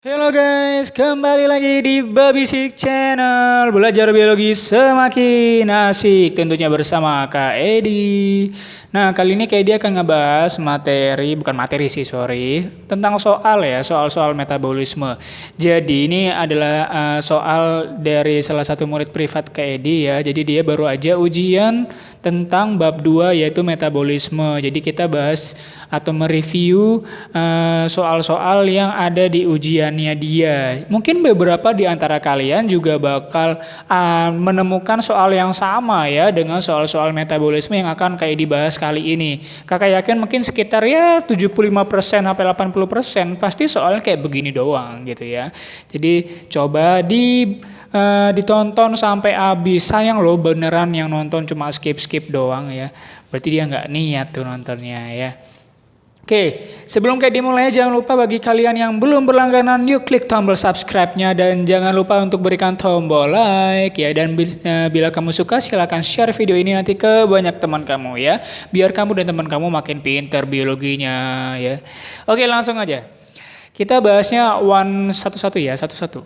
Halo guys, kembali lagi di Babisik Channel. Belajar biologi semakin asik tentunya bersama Kak Edi. Nah, kali ini Kak Edi akan ngebahas materi, bukan materi sih, sorry, tentang soal metabolisme. Jadi ini adalah soal dari salah satu murid privat Kak Edi ya. Jadi dia baru aja ujian tentang bab 2 yaitu metabolisme. Jadi kita bahas atau mereview soal-soal yang ada di ujiannya dia. Mungkin beberapa di antara kalian juga bakal menemukan soal yang sama ya dengan soal-soal metabolisme yang akan kayak dibahas kali ini. Kakak yakin mungkin sekitar ya 75% sampai 80% pasti soalnya kayak begini doang gitu ya. Jadi coba ditonton sampai habis. Sayang loh beneran yang nonton cuma skip-skip doang ya. Berarti dia nggak niat tuh nontonnya ya. Oke, sebelum kayak dimulai jangan lupa bagi kalian yang belum berlangganan yuk klik tombol subscribe-nya dan jangan lupa untuk berikan tombol like ya dan bila kamu suka silakan share video ini nanti ke banyak teman kamu ya biar kamu dan teman kamu makin pintar biologinya ya. Oke, langsung aja. Kita bahasnya satu-satu ya, satu-satu.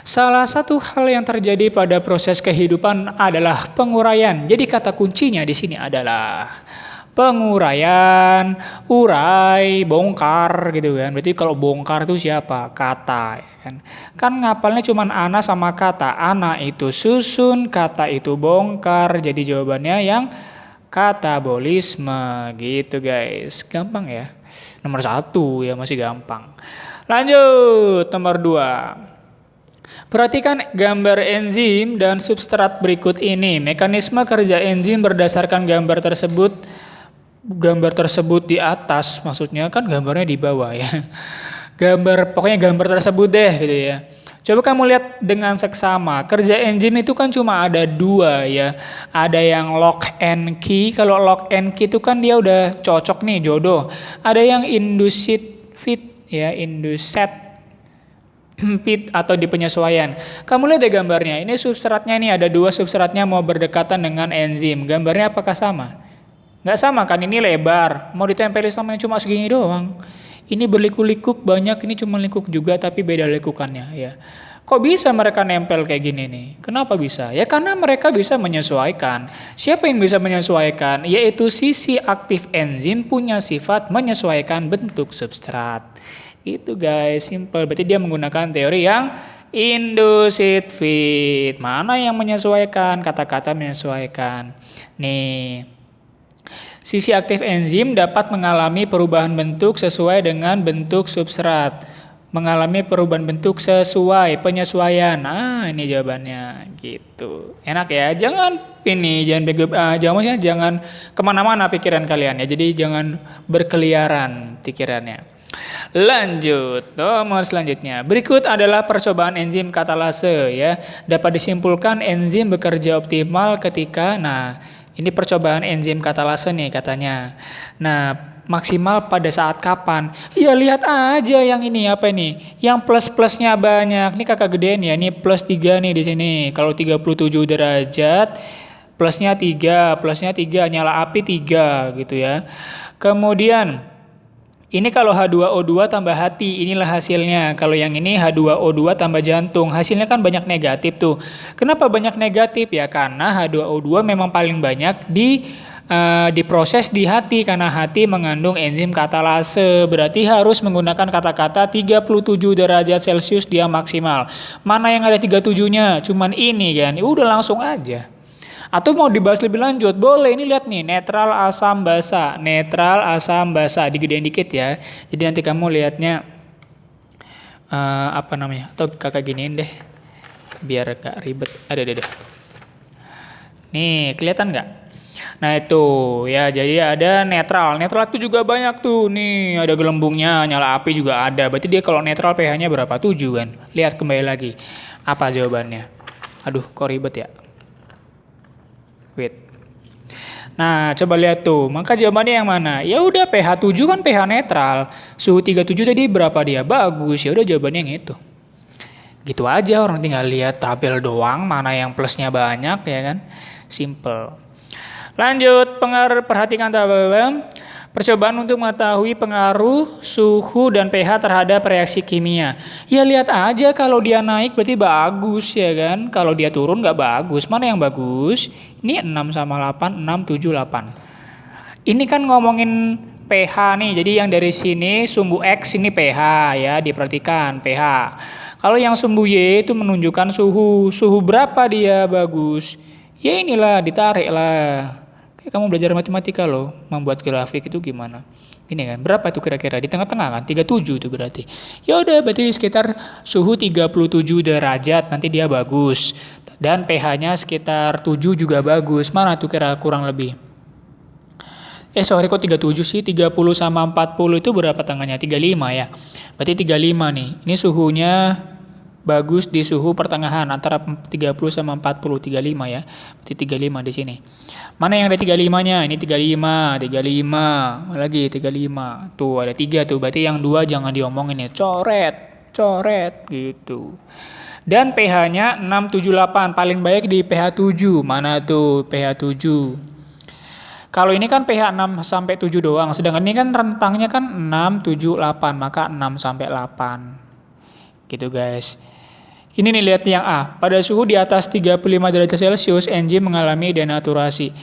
Salah satu hal yang terjadi pada proses kehidupan adalah penguraian. Jadi kata kuncinya di sini adalah penguraian, urai, bongkar gitu kan. Berarti kalau bongkar itu siapa? Kata ya kan. Kan ngapalnya cuma ana sama kata. Ana itu susun, kata itu bongkar. Jadi jawabannya yang katabolisme gitu guys. Gampang ya. Nomor 1 ya masih gampang. Lanjut, nomor 2. Perhatikan gambar enzim dan substrat berikut ini. Mekanisme kerja enzim berdasarkan gambar tersebut di atas, maksudnya kan gambarnya di bawah ya. Pokoknya gambar tersebut deh gitu ya. Coba kamu lihat dengan seksama. Kerja enzim itu kan cuma ada 2 ya. Ada yang lock and key. Kalau lock and key itu kan dia udah cocok nih, jodoh. Ada yang induced fit ya, induced fit atau di penyesuaian. Kamu lihat deh gambarnya. Ini substratnya nih, ada 2 substratnya mau berdekatan dengan enzim. Gambarnya apakah sama? Nggak sama kan, ini lebar. Mau ditempeli sama yang cuma segini doang. Ini berlikuk-likuk banyak, ini cuma likuk juga tapi beda likukannya ya. Kok bisa mereka nempel kayak gini nih? Kenapa bisa? Ya karena mereka bisa menyesuaikan. Siapa yang bisa menyesuaikan? Yaitu sisi aktif enzim punya sifat menyesuaikan bentuk substrat. Itu guys, simple. Berarti dia menggunakan teori yang induced fit. Mana yang menyesuaikan? Kata-kata menyesuaikan. Nih. Sisi aktif enzim dapat mengalami perubahan bentuk sesuai dengan bentuk substrat. Mengalami perubahan bentuk sesuai penyesuaian. Nah, ini jawabannya gitu. Enak ya. Jangan kemana-mana pikiran kalian ya. Jadi jangan berkeliaran pikirannya. Lanjut, nomor selanjutnya. Berikut adalah percobaan enzim katalase ya. Dapat disimpulkan enzim bekerja optimal ketika, ini percobaan enzim katalase nih katanya. Nah, maksimal pada saat kapan? Ya lihat aja yang ini apa ini? Yang plus-plusnya banyak. Ini kakak gedein ya. Ini plus 3 nih di sini. Kalau 37 derajat, plusnya 3 nyala api 3 gitu ya. Kemudian ini kalau H2O2 tambah hati, inilah hasilnya. Kalau yang ini H2O2 tambah jantung, hasilnya kan banyak negatif tuh. Kenapa banyak negatif? Ya karena H2O2 memang paling banyak diproses di hati karena hati mengandung enzim katalase. Berarti harus menggunakan kata-kata 37 derajat Celcius dia maksimal. Mana yang ada 37-nya? Cuman ini kan. Ya udah langsung aja. Atau mau dibahas lebih lanjut, boleh. Ini lihat nih, netral asam basa, digedein dikit ya. Jadi nanti kamu lihatnya atau kakak giniin deh, biar gak ribet. Ada. Nih, kelihatan nggak? Nah itu ya, jadi ada netral itu juga banyak tuh. Nih ada gelembungnya, nyala api juga ada. Berarti dia kalau netral pH-nya berapa? 7 kan. Lihat kembali lagi. Apa jawabannya? Aduh, kok ribet ya? Wait. Nah, coba lihat tuh. Maka jawabannya yang mana? Ya udah pH 7 kan pH netral. Suhu 37 tadi berapa dia? Bagus. Ya udah jawabannya yang itu. Gitu aja, orang tinggal lihat tabel doang mana yang plusnya banyak ya kan. Simple. Lanjut, perhatikan tabel. Percobaan untuk mengetahui pengaruh suhu dan pH terhadap reaksi kimia. Ya lihat aja kalau dia naik berarti bagus ya kan. Kalau dia turun nggak bagus. Mana yang bagus? Ini 6 sama 8, 6, 7, 8. Ini kan ngomongin pH nih. Jadi yang dari sini sumbu X ini pH ya. Diperhatikan pH. Kalau yang sumbu Y itu menunjukkan suhu. Suhu berapa dia bagus? Ya inilah ditarik lah. Kayak kamu belajar matematika loh, membuat grafik itu gimana? Ini kan, berapa tuh kira-kira? Di tengah-tengah kan, 37 itu berarti. Ya udah, berarti di sekitar suhu 37 derajat, nanti dia bagus. Dan pH-nya sekitar 7 juga bagus. Mana tuh kira kurang lebih? Sorry kok 37 sih, 30 sama 40 itu berapa tengahnya? 35 ya. Berarti 35 nih. Ini suhunya bagus di suhu pertengahan antara 30 sama 40, 35 ya. Berarti 35 di sini. Mana yang ada 35-nya? Ini 35, 35, lagi 35. Tuh ada 3 tuh. Berarti yang 2 jangan diomongin ya. Coret gitu. Dan pH-nya 678, paling baik di pH 7. Mana tuh pH 7? Kalau ini kan pH 6 sampai 7 doang. Sedangkan ini kan rentangnya kan 6, 7, 8, maka 6 sampai 8. Gitu guys. Ini nih lihat yang A. Pada suhu di atas 35 derajat Celcius, enzim mengalami denaturasi.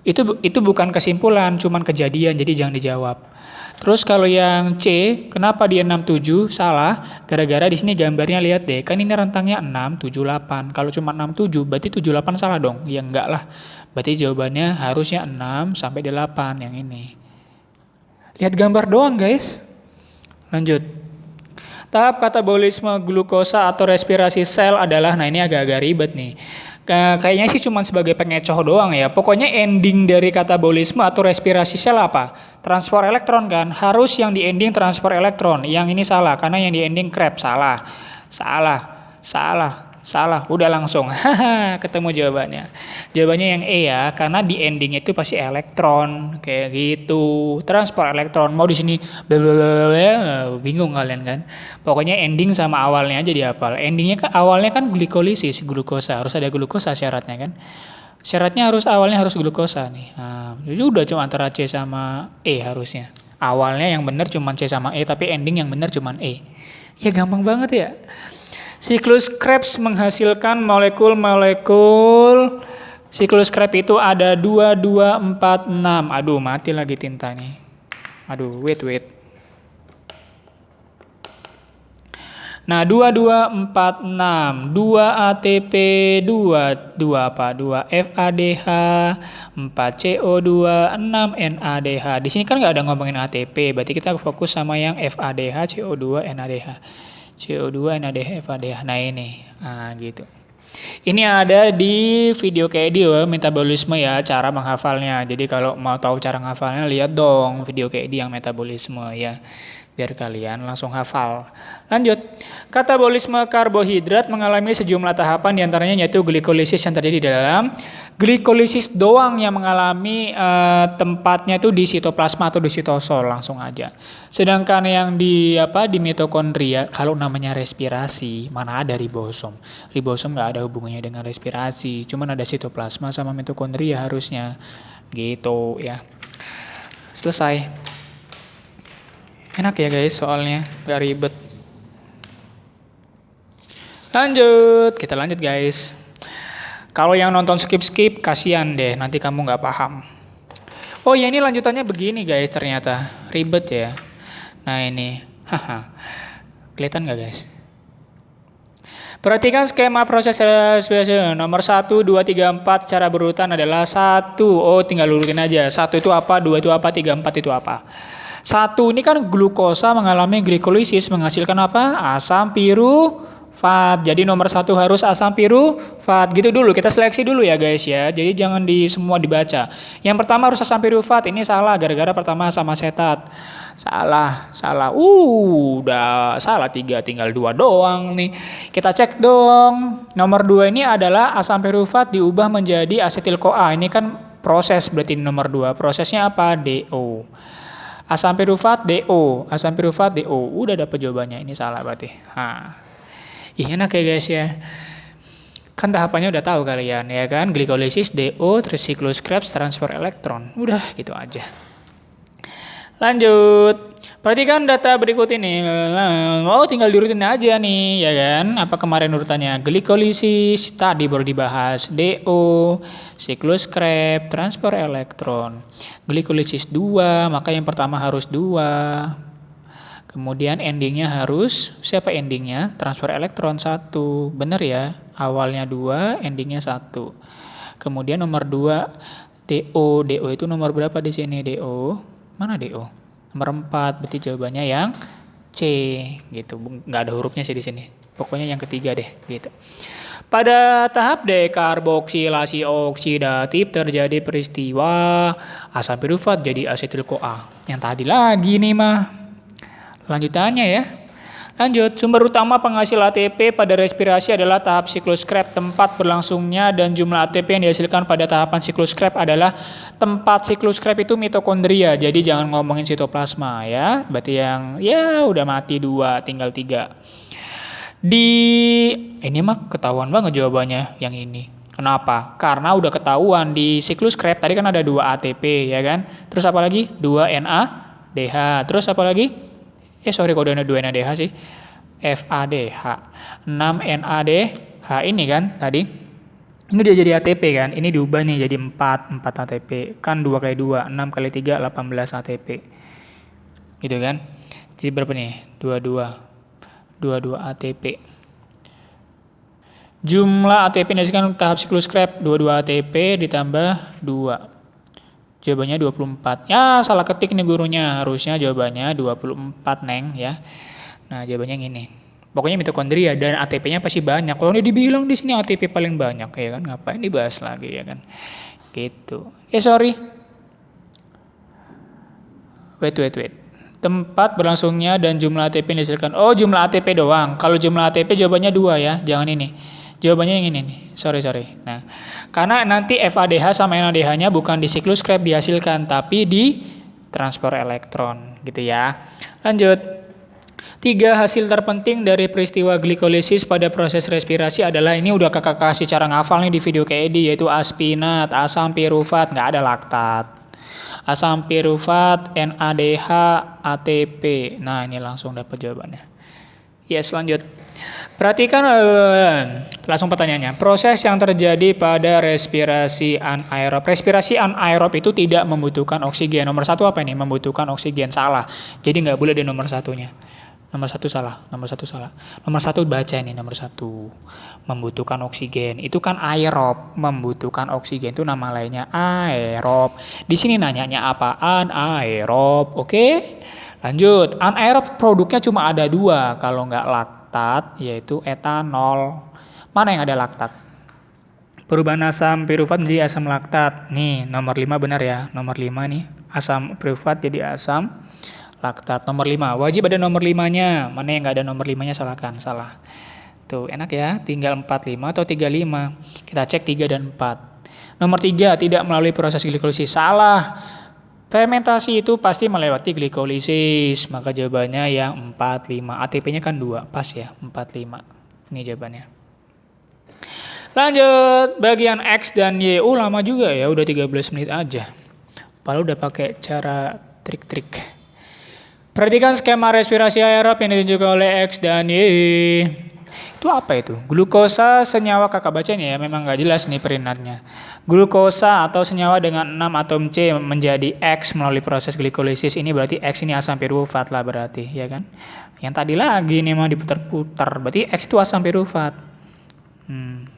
Itu bukan kesimpulan, cuman kejadian, jadi jangan dijawab. Terus kalau yang C, kenapa dia 67? Salah, gara-gara di sini gambarnya lihat deh. Kan ini rentangnya 6, 7, 8. Kalau cuma 6, 7, berarti 7, 8 salah dong. Ya enggak lah. Berarti jawabannya harusnya 6 sampai 8 yang ini. Lihat gambar doang guys. Lanjut. Tahap katabolisme glukosa atau respirasi sel adalah, nah ini agak-agak ribet nih. Kayaknya sih cuma sebagai pengecoh doang ya. Pokoknya ending dari katabolisme atau respirasi sel apa? Transfer elektron kan? Harus yang di ending transfer elektron. Yang ini salah, karena yang di ending Krebs. Salah. Udah langsung. Ketemu jawabannya. Jawabannya yang E ya, karena di endingnya itu pasti elektron. Kayak gitu. Transfer elektron. Mau di sini bingung kalian kan. Pokoknya ending sama awalnya aja dihafal. Endingnya kan awalnya kan glikolisis, glukosa. Harus ada glukosa syaratnya kan. Syaratnya awalnya harus glukosa nih. Nah, itu udah cuma antara C sama E harusnya. Awalnya yang benar cuma C sama E, tapi ending yang benar cuma E. Ya gampang banget ya. Siklus Krebs menghasilkan molekul-molekul. Siklus Krebs itu ada 2, 2, 4, 6. Aduh, mati lagi tintanya. Aduh, wait. Nah, 2, 2, 4, 6. 2 ATP, 2 apa? 2 FADH, 4 CO2, 6 NADH. Di sini kan nggak ada ngomongin ATP, berarti kita fokus sama yang FADH, CO2, NADH. CO2, NADH, FADH. Nah ini, gitu. Ini ada di video KD metabolisme ya, cara menghafalnya. Jadi kalau mau tahu cara menghafalnya, lihat dong video KD yang metabolisme ya. Biar kalian langsung hafal. Lanjut. Katabolisme karbohidrat mengalami sejumlah tahapan, diantaranya yaitu glikolisis yang terjadi di dalam. Glikolisis doang yang mengalami tempatnya itu di sitoplasma atau di sitosol langsung aja. Sedangkan yang di mitokondria, kalau namanya respirasi, mana ada ribosom. Ribosom nggak ada hubungannya dengan respirasi, cuman ada sitoplasma sama mitokondria harusnya. Gitu ya. Selesai. Enak ya guys soalnya, gak ribet. Kita lanjut guys. Kalau yang nonton skip, kasihan deh, nanti kamu gak paham. Oh ya ini lanjutannya begini guys ternyata, ribet ya. Nah ini, kelihatan gak guys? Perhatikan skema proses respirasi. Nomor 1, 2, 3, 4 cara berurutan adalah 1. Oh tinggal urutin aja. 1 itu apa, 2 itu apa, 3, 4 itu apa. 1 ini kan glukosa mengalami glikolisis menghasilkan apa? Asam pirufat. Jadi nomor 1 harus asam pirufat. Gitu dulu, kita seleksi dulu ya guys ya. Jadi jangan semua dibaca. Yang pertama harus asam pirufat. Ini salah gara-gara pertama sama asetat. Salah. Udah salah 3, tinggal 2 doang nih. Kita cek dong. Nomor 2 ini adalah asam pirufat diubah menjadi asetil-CoA. Ini kan proses berarti nomor 2. Prosesnya apa? DO. Asam pirufat DO. Udah dapat jawabannya. Ini salah berarti. Enak ya guys ya. Kan tahapannya udah tahu kalian ya kan. Glikolisis DO, terus siklus Krebs, transfer elektron. Udah gitu aja. Lanjut. Perhatikan data berikut ini. Oh, tinggal diurutin aja nih, ya kan? Apa kemarin urutannya? Glikolisis, tadi baru dibahas. DO, siklus Krebs, transfer elektron. Glikolisis 2, maka yang pertama harus 2. Kemudian endingnya harus, siapa endingnya? Transfer elektron 1. Bener ya? Awalnya 2, endingnya 1. Kemudian nomor 2, DO. DO itu nomor berapa di sini? DO. Mana DO? Nomor 4, berarti jawabannya yang C gitu. Nggak ada hurufnya sih di sini. Pokoknya yang ketiga deh gitu. Pada tahap dekarboksilasi oksidatif terjadi peristiwa asam pirufat jadi asetil-CoA. Yang tadi lagi nih mah. Lanjutannya ya. Lanjut, sumber utama penghasil ATP pada respirasi adalah tahap siklus Krebs. Tempat berlangsungnya dan jumlah ATP yang dihasilkan pada tahapan siklus Krebs adalah tempat siklus Krebs itu mitokondria. Jadi jangan ngomongin sitoplasma ya. Berarti yang ya udah mati 2, tinggal 3. Ini mah ketahuan banget jawabannya yang ini. Kenapa? Karena udah ketahuan di siklus Krebs tadi kan ada 2 ATP ya kan. Terus apa lagi? 2 NADH. Terus apa lagi? Sorry kalau udah 2 NADH sih. FADH. 6 NADH ini kan tadi. Ini dia jadi ATP kan. Ini diubah nih jadi 4 ATP. Kan 2 kali 2, 6 kali 3, 18 ATP. Gitu kan. Jadi berapa nih? 22 ATP. Jumlah ATP yang dihasilkan tahap siklus Krebs 22 ATP ditambah 2. Jawabannya 24. Ya, salah ketik nih gurunya. Harusnya jawabannya 24, Neng ya. Nah, jawabannya yang ini. Pokoknya mitokondria dan ATP-nya pasti banyak. Kalau ini dibilang di sini ATP paling banyak ya kan. Ngapain dibahas lagi ya kan. Gitu. Sorry. Wait. Tempat berlangsungnya dan jumlah ATP yang dihasilkan. Oh, jumlah ATP doang. Kalau jumlah ATP jawabannya 2 ya. Jangan ini. Jawabannya yang ini nih. Sorry. Nah, karena nanti FADH sama NADH-nya bukan di siklus Krebs dihasilkan, tapi di transfer elektron gitu ya. Lanjut. 3 hasil terpenting dari peristiwa glikolisis pada proses respirasi adalah ini udah kakak kasih cara ngafal nih di video KED yaitu aspinat, asam pirufat, nggak ada laktat. Asam pirufat, NADH, ATP. Nah, ini langsung dapat jawabannya. Yes, lanjut. Perhatikan langsung pertanyaannya. Proses yang terjadi pada respirasi anaerob. Respirasi anaerob itu tidak membutuhkan oksigen. Nomor 1 apa ini? Membutuhkan oksigen. Salah. Jadi nggak boleh di nomor 1-nya. Nomor 1 salah. Nomor 1 baca ini nomor 1. Membutuhkan oksigen. Itu kan aerob. Membutuhkan oksigen itu nama lainnya aerob. Di sini nanyanya apa? Anaerob. Oke? Lanjut. Anaerob produknya cuma ada 2 kalau nggak laktat yaitu etanol. Mana yang ada laktat? Perubahan asam pirufat menjadi asam laktat. Nih, nomor 5 benar ya. Nomor 5 nih, asam pirufat jadi asam laktat. Nomor 5, wajib ada nomor 5-nya. Mana yang nggak ada nomor 5-nya salahkan. Salah. Tuh, enak ya. Tinggal 45 atau 35. Kita cek 3 dan 4. Nomor 3, tidak melalui proses glikolisis. Salah. Fermentasi itu pasti melewati glikolisis. Maka jawabannya yang 45. ATP-nya kan 2. Pas ya, 45. Ini jawabannya. Lanjut, bagian X dan Y. Lama juga ya, udah 13 menit aja. Padahal udah pakai cara trik-trik. Perhatikan skema respirasi aerob yang ditunjukkan oleh X dan Y. Itu apa itu? Glukosa senyawa kakak bacanya ya, memang nggak jelas nih perinatnya. Glukosa atau senyawa dengan 6 atom C menjadi X melalui proses glikolisis. Ini berarti X ini asam pirufat lah berarti, ya kan? Yang tadi lagi nih mah diputar-putar. Berarti X itu asam pirufat.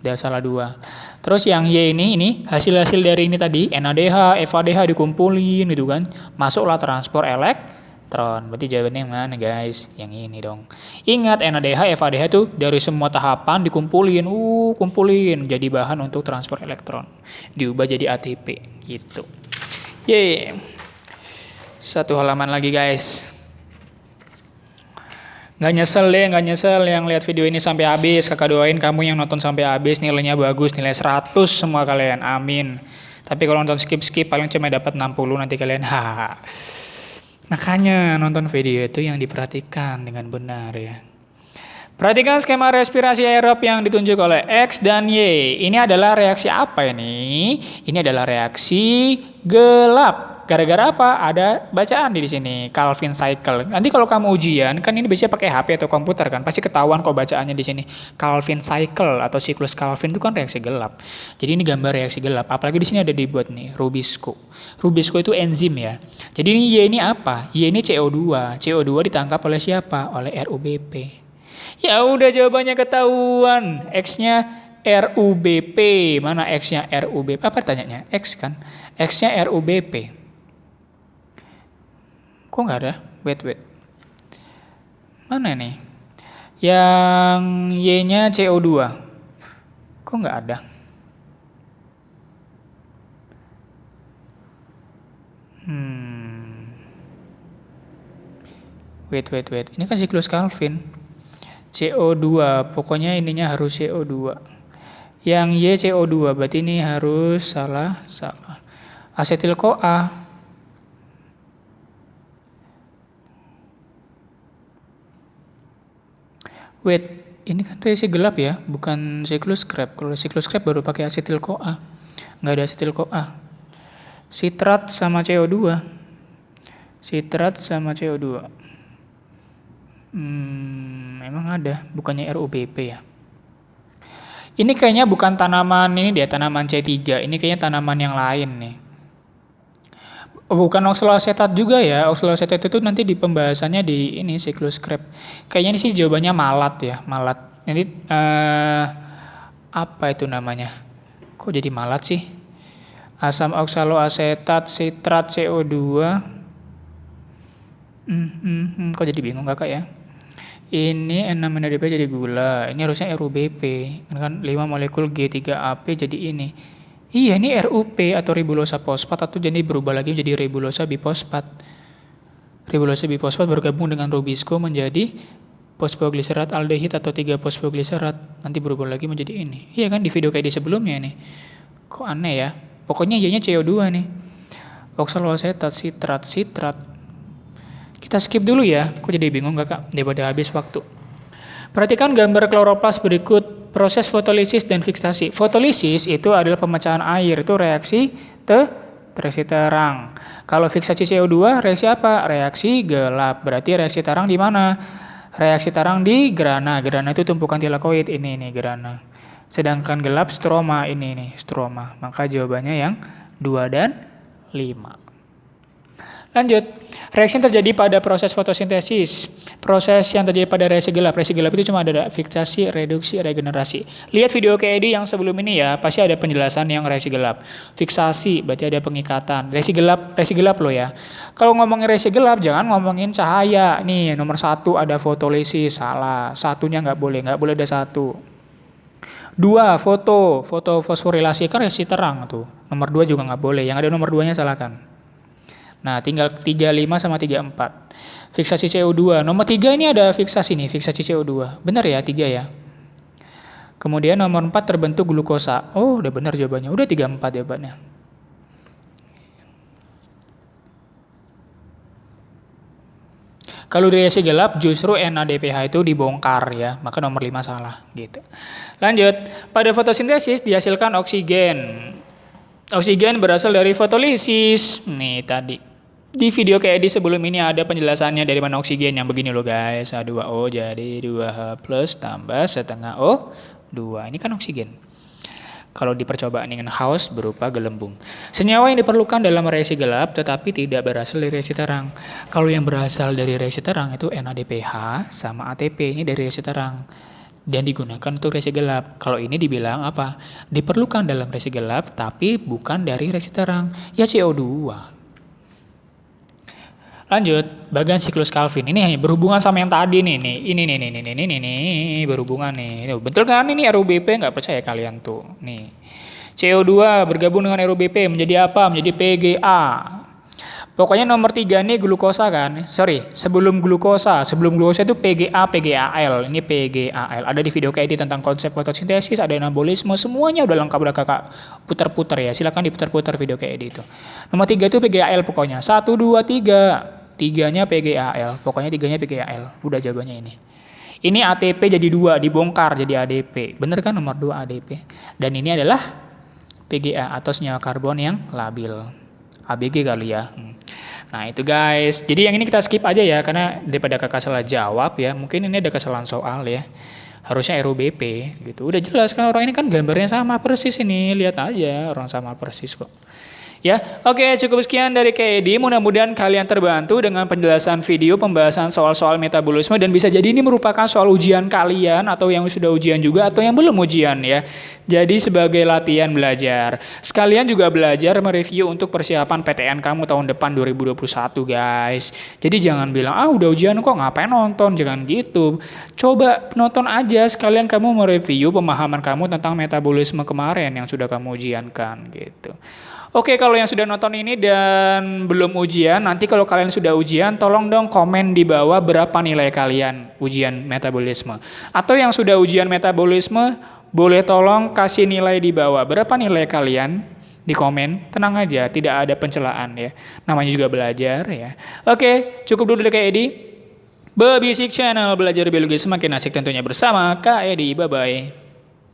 Udah salah 2. Terus yang Y ini hasil-hasil dari ini tadi, NADH, FADH dikumpulin gitu kan. Masuklah transport elektron. Berarti jawabannya yang mana guys? Yang ini dong. Ingat NADH, FADH itu dari semua tahapan dikumpulin. Kumpulin jadi bahan untuk transfer elektron. Diubah jadi ATP gitu. Yeay. 1 halaman lagi guys. Nggak nyesel yang lihat video ini sampai habis. Kakak doain kamu yang nonton sampai habis nilainya bagus, nilai 100 semua kalian. Amin. Tapi kalau nonton skip paling cuma dapat 60 nanti kalian. Makanya nonton video itu yang diperhatikan dengan benar ya. Perhatikan skema respirasi aerob yang ditunjuk oleh X dan Y. Ini adalah reaksi apa ini? Ini adalah reaksi gelap. Gara-gara apa? Ada bacaan di sini, Calvin cycle. Nanti kalau kamu ujian, kan ini biasanya pakai HP atau komputer kan, pasti ketahuan kok bacaannya di sini. Calvin cycle atau siklus Calvin itu kan reaksi gelap. Jadi ini gambar reaksi gelap. Apalagi di sini ada dibuat nih, Rubisco. Rubisco itu enzim ya. Jadi ini Y ini apa? Y ini CO2. CO2 ditangkap oleh siapa? Oleh RUBP. Ya udah jawabannya ketahuan. X-nya RUBP. Mana X-nya RUBP? Apa tanyanya? X kan? X-nya RUBP. Kok nggak ada? Wait. Mana nih? Yang Y-nya CO2. Kok nggak ada? Wait. Ini kan siklus Calvin. CO2. Pokoknya ininya harus CO2. Yang Y CO2. Berarti ini harus salah. Asetil-CoA. Wait, ini kan reaksi gelap ya, bukan siklus Krebs. Kalau siklus Krebs baru pakai asetil-CoA. Nggak ada asetil-CoA. Sitrat sama CO2. Emang ada, bukannya RUBP ya. Ini kayaknya bukan tanaman ini dia, tanaman C3. Ini kayaknya tanaman yang lain nih. Bukan oksaloasetat juga ya. Oksaloasetat itu nanti di pembahasannya di ini siklus Krebs. Kayaknya ini sih jawabannya malat ya, malat. Nanti apa itu namanya? Kok jadi malat sih? Asam oksaloasetat, sitrat, CO2. Kok jadi bingung kakak ya? Ini N6-NADP jadi gula. Ini harusnya RUBP. Kan 5 molekul G3AP jadi ini. Iya, ini RUP atau ribulosa fosfat atau jadi berubah lagi menjadi ribulosa bifosfat. Ribulosa bifosfat bergabung dengan Rubisco menjadi fosfogliserat aldehid atau 3 fosfogliserat. Nanti berubah lagi menjadi ini. Iya kan di video kayak di sebelumnya nih. Kok aneh ya? Pokoknya Y-nya CO2 nih. Oksaloasetat, sitrat. Kita skip dulu ya. Kok jadi bingung kakak? Daripada habis waktu. Perhatikan gambar kloroplas berikut. Proses fotolisis dan fiksasi. Fotolisis itu adalah pemecahan air, itu reaksi terang. Kalau fiksasi CO2, reaksi apa? Reaksi gelap. Berarti reaksi terang di mana? Reaksi terang di grana. Grana itu tumpukan tilakoid, ini nih grana. Sedangkan gelap stroma, ini nih stroma. Maka jawabannya yang 2 dan 5. Lanjut, reaksi yang terjadi pada proses fotosintesis. Proses yang terjadi pada reaksi gelap. Reaksi gelap itu cuma ada fiksasi, reduksi, regenerasi. Lihat video KED yang sebelum ini ya, pasti ada penjelasan yang reaksi gelap. Fiksasi, berarti ada pengikatan. Reaksi gelap loh ya. Kalau ngomongin reaksi gelap, jangan ngomongin cahaya. Nih, nomor 1 ada fotolisis, salah. Satunya nggak boleh ada 1. 2, foto fosforilasi kan reaksi terang tuh. Nomor 2 juga nggak boleh. Yang ada nomor 2-nya salahkan. Nah, tinggal 35 sama 34. Fiksasi CO2. Nomor 3 ini ada fiksasi nih, fiksasi CO2. Benar ya, 3 ya. Kemudian nomor 4 terbentuk glukosa. Oh, udah benar jawabannya. Udah 34 jawabannya. Kalau di reaksi gelap justru NADPH itu dibongkar ya, maka nomor 5 salah gitu. Lanjut, pada fotosintesis dihasilkan oksigen. Oksigen berasal dari fotolisis. Nih tadi. Di video kayak di sebelum ini ada penjelasannya dari mana oksigen yang begini loh guys. H2O jadi 2H plus tambah setengah O2. Ini kan oksigen. Kalau di percobaan dengan Haus berupa gelembung. Senyawa yang diperlukan dalam reaksi gelap tetapi tidak berasal dari reaksi terang. Kalau yang berasal dari reaksi terang itu NADPH sama ATP. Ini dari reaksi terang. Dan digunakan untuk reaksi gelap. Kalau ini dibilang apa? Diperlukan dalam reaksi gelap tapi bukan dari reaksi terang. Ya CO2. Lanjut, bagian siklus Calvin. Ini berhubungan sama yang tadi nih. Ini berhubungan nih. Betul kan ini RUBP? Nggak percaya kalian tuh. Nih. CO2 bergabung dengan RUBP menjadi apa? Menjadi PGA. Pokoknya nomor 3 ini glukosa kan. Sebelum glukosa itu PGA-PGAL. Ini PGAL. Ada di video kayak tentang konsep fotosintesis, ada anabolisme, semuanya udah lengkap, udah kakak putar-putar ya. Silakan diputar-putar video kayak itu. Nomor 3 itu PGAL pokoknya. 1, 2, 3. 3-nya PGAL. Pokoknya 3-nya PGAL. Udah jawabannya ini. Ini ATP jadi 2, dibongkar jadi ADP. Bener kan nomor 2 ADP. Dan ini adalah PGA atau senyawa karbon yang labil. ABG kali ya. Nah itu guys. Jadi yang ini kita skip aja ya. Karena daripada kakak salah jawab ya. Mungkin ini ada kesalahan soal ya. Harusnya RUBP gitu. Udah jelas kan orang ini kan gambarnya sama persis ini. Lihat aja orang sama persis kok. Ya, oke, cukup sekian dari KED. Mudah-mudahan kalian terbantu dengan penjelasan video pembahasan soal-soal metabolisme dan bisa jadi ini merupakan soal ujian kalian atau yang sudah ujian juga atau yang belum ujian ya. Jadi sebagai latihan belajar. Sekalian juga belajar mereview untuk persiapan PTN kamu tahun depan 2021 guys. Jadi jangan bilang, udah ujian kok ngapain nonton, jangan gitu. Coba nonton aja sekalian kamu mereview pemahaman kamu tentang metabolisme kemarin yang sudah kamu ujiankan gitu. Oke, kalau yang sudah nonton ini dan belum ujian, nanti kalau kalian sudah ujian, tolong dong komen di bawah berapa nilai kalian ujian metabolisme. Atau yang sudah ujian metabolisme, boleh tolong kasih nilai di bawah. Berapa nilai kalian? Di komen, tenang aja, tidak ada pencelaan ya. Namanya juga belajar ya. Oke, cukup dulu dari Kak Edi. Babisik Channel, belajar biologi semakin asik tentunya bersama Kak Edi. Bye-bye.